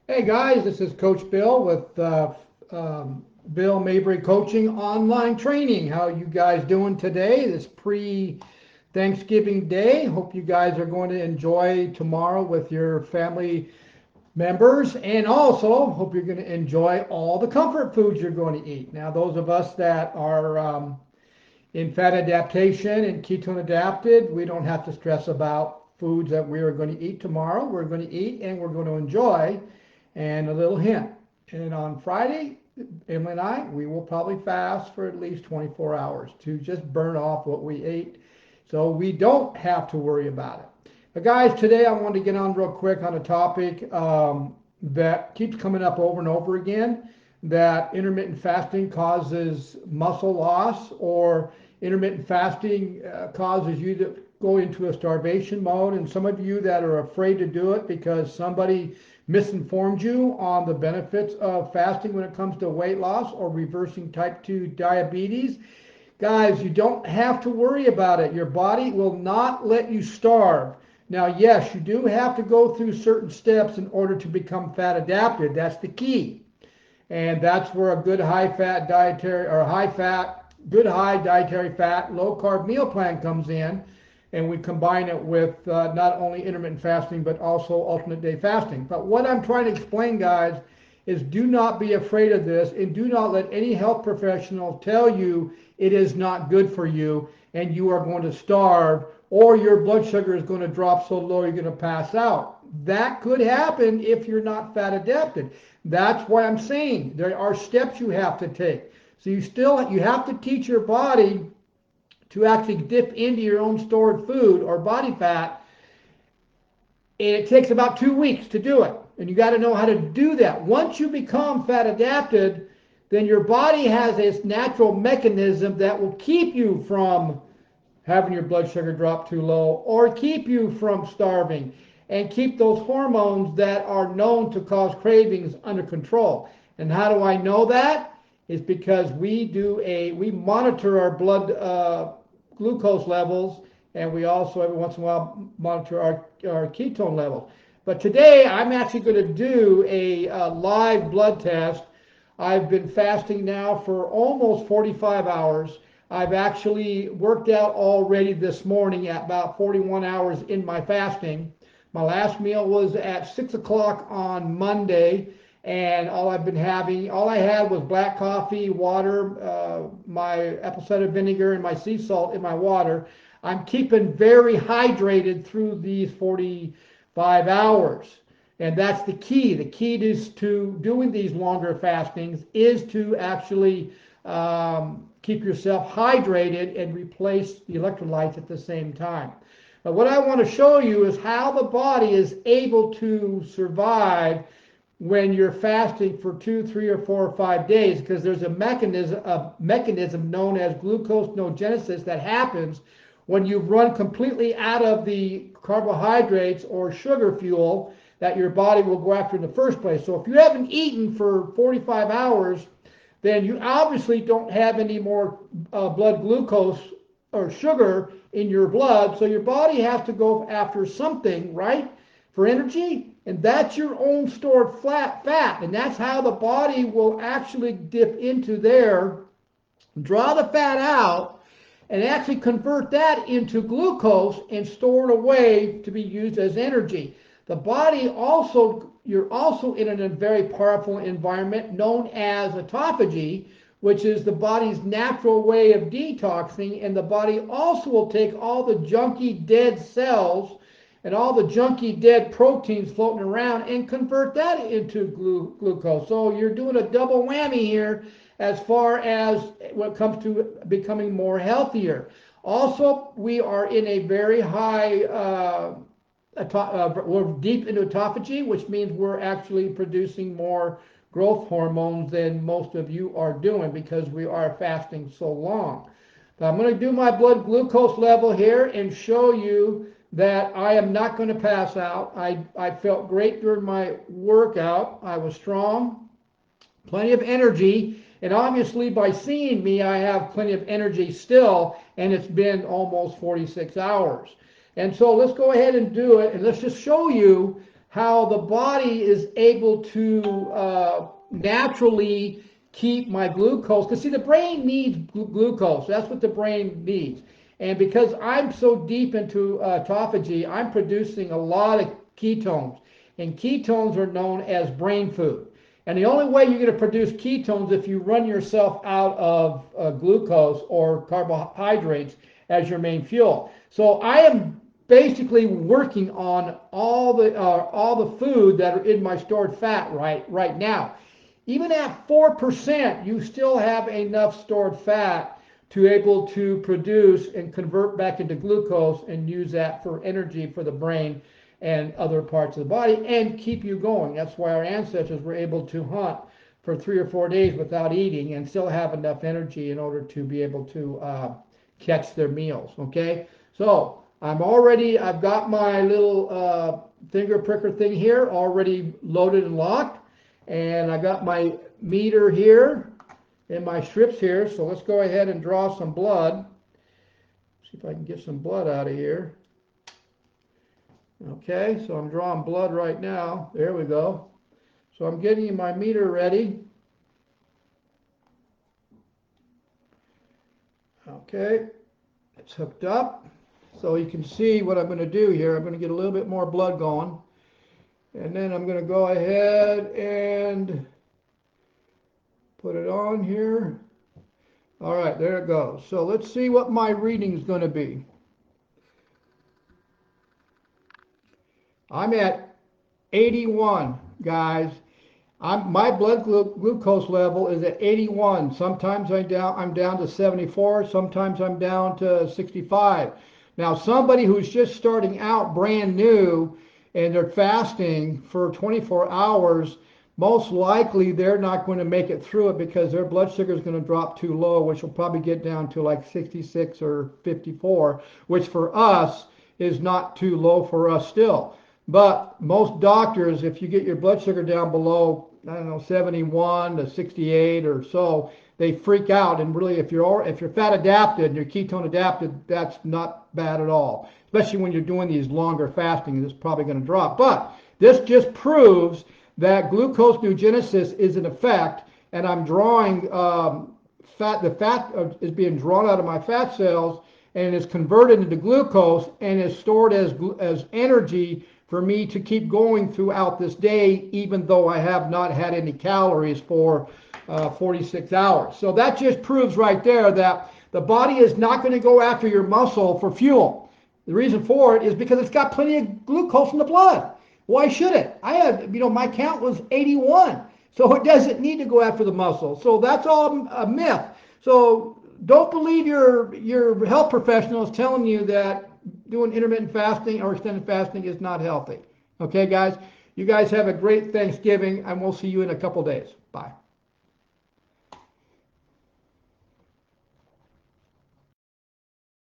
Hey guys, this is Coach Bill with Bill Mabry Coaching Online Training. How you guys doing today? This pre-Thanksgiving day. Hope you guys are going to enjoy tomorrow with your family members, and also hope you're going to enjoy all the comfort foods you're going to eat. Now, those of us that are in fat adaptation and ketone adapted, we don't have to stress about foods that we are going to eat tomorrow. We're going to eat and we're going to enjoy. And a little hint, and on Friday, Emily and I, we will probably fast for at least 24 hours to just burn off what we ate so we don't have to worry about it. But guys, today I want to get on real quick on a topic that keeps coming up over and over again, that intermittent fasting causes muscle loss, or intermittent fasting causes you to go into a starvation mode. And some of you that are afraid to do it because somebody misinformed you on the benefits of fasting when it comes to weight loss or reversing type 2 diabetes. Guys, you don't have to worry about it. Your body will not let you starve. Now, yes, you do have to go through certain steps in order to become fat adapted. That's the key. And that's where a good high fat dietary, or high fat, good high dietary fat, low carb meal plan comes in. And we combine it with not only intermittent fasting, but also alternate day fasting. But what I'm trying to explain, guys, is do not be afraid of this, and do not let any health professional tell you it is not good for you and you are going to starve, or your blood sugar is going to drop so low you're going to pass out. That could happen if you're not fat adapted. That's why I'm saying there are steps you have to take. So you have to teach your body to actually dip into your own stored food or body fat. And it takes about 2 weeks to do it. And you got to know how to do that. Once you become fat adapted, then your body has this natural mechanism that will keep you from having your blood sugar drop too low, or keep you from starving, and keep those hormones that are known to cause cravings under control. And how do I know that? Is because we monitor our blood glucose levels, and we also every once in a while monitor our ketone levels. But today I'm actually going to do a live blood test. I've been fasting now for almost 45 hours. I've actually worked out already this morning at about 41 hours in my fasting. My last meal was at 6 o'clock on Monday, and all I had was black coffee, water, my apple cider vinegar, and my sea salt in my water. I'm keeping very hydrated through these 45 hours. And that's the key. The key to doing these longer fastings is to actually keep yourself hydrated and replace the electrolytes at the same time. But what I want to show you is how the body is able to survive when you're fasting for 2, 3, or 4, or 5 days, because there's a mechanism known as gluconeogenesis that happens when you run completely out of the carbohydrates or sugar fuel that your body will go after in the first place. So if you haven't eaten for 45 hours, then you obviously don't have any more blood glucose or sugar in your blood. So your body has to go after something, right, for energy. And that's your own stored fat. And that's how the body will actually dip into there, draw the fat out, and actually convert that into glucose and store it away to be used as energy. The body also, you're also in a very powerful environment known as autophagy, which is the body's natural way of detoxing. And the body also will take all the junky dead cells and all the junky dead proteins floating around and convert that into glucose. So you're doing a double whammy here as far as when it comes to becoming more healthier. Also, we are in a very high, we're deep into autophagy, which means we're actually producing more growth hormones than most of you are doing because we are fasting so long. Now, I'm going to do my blood glucose level here and show you that I am not going to pass out. I felt great during my workout. I was strong, plenty of energy, and obviously by seeing me, I have plenty of energy still, and it's been almost 46 hours. And so let's go ahead and do it, and let's just show you how the body is able to naturally keep my glucose. Because see, the brain needs glucose. That's what the brain needs. And because I'm so deep into autophagy, I'm producing a lot of ketones. And ketones are known as brain food. And the only way you're going to produce ketones if you run yourself out of glucose or carbohydrates as your main fuel. So I am basically working on all the food that are in my stored fat right now. Even at 4%, you still have enough stored fat to able to produce and convert back into glucose and use that for energy for the brain and other parts of the body and keep you going. That's why our ancestors were able to hunt for 3 or 4 days without eating and still have enough energy in order to be able to catch their meals. Okay, so I've got my little finger pricker thing here already loaded and locked, and I got my meter here and my strips here. So let's go ahead and draw some blood. See if I can get some blood out of here. Okay, so I'm drawing blood right now. There we go. So I'm getting my meter ready. Okay, it's hooked up. So you can see what I'm going to do here. I'm going to get a little bit more blood going. And then I'm going to go ahead and put it on here. All right, there it goes. So let's see what my reading is going to be. I'm at 81, guys. My blood glucose level is at 81. Sometimes I'm down to 74. Sometimes I'm down to 65. Now, somebody who's just starting out brand new and they're fasting for 24 hours, most likely they're not going to make it through it because their blood sugar is going to drop too low, which will probably get down to like 66 or 54, which for us is not too low for us still. But most doctors, if you get your blood sugar down below, I don't know, 71 to 68 or so, they freak out. And really, if you're fat adapted and you're ketone adapted, that's not bad at all. Especially when you're doing these longer fasting, it's probably going to drop. But this just proves that glucose neurogenesis is in effect, and I'm drawing fat. The fat is being drawn out of my fat cells and is converted into glucose and is stored as energy for me to keep going throughout this day, even though I have not had any calories for 46 hours. So that just proves right there that the body is not going to go after your muscle for fuel. The reason for it is because it's got plenty of glucose in the blood. Why should it? I had, my count was 81, so it doesn't need to go after the muscle. So that's all a myth. So don't believe your health professionals telling you that doing intermittent fasting or extended fasting is not healthy. Okay, guys? You guys have a great Thanksgiving, and we'll see you in a couple days. Bye.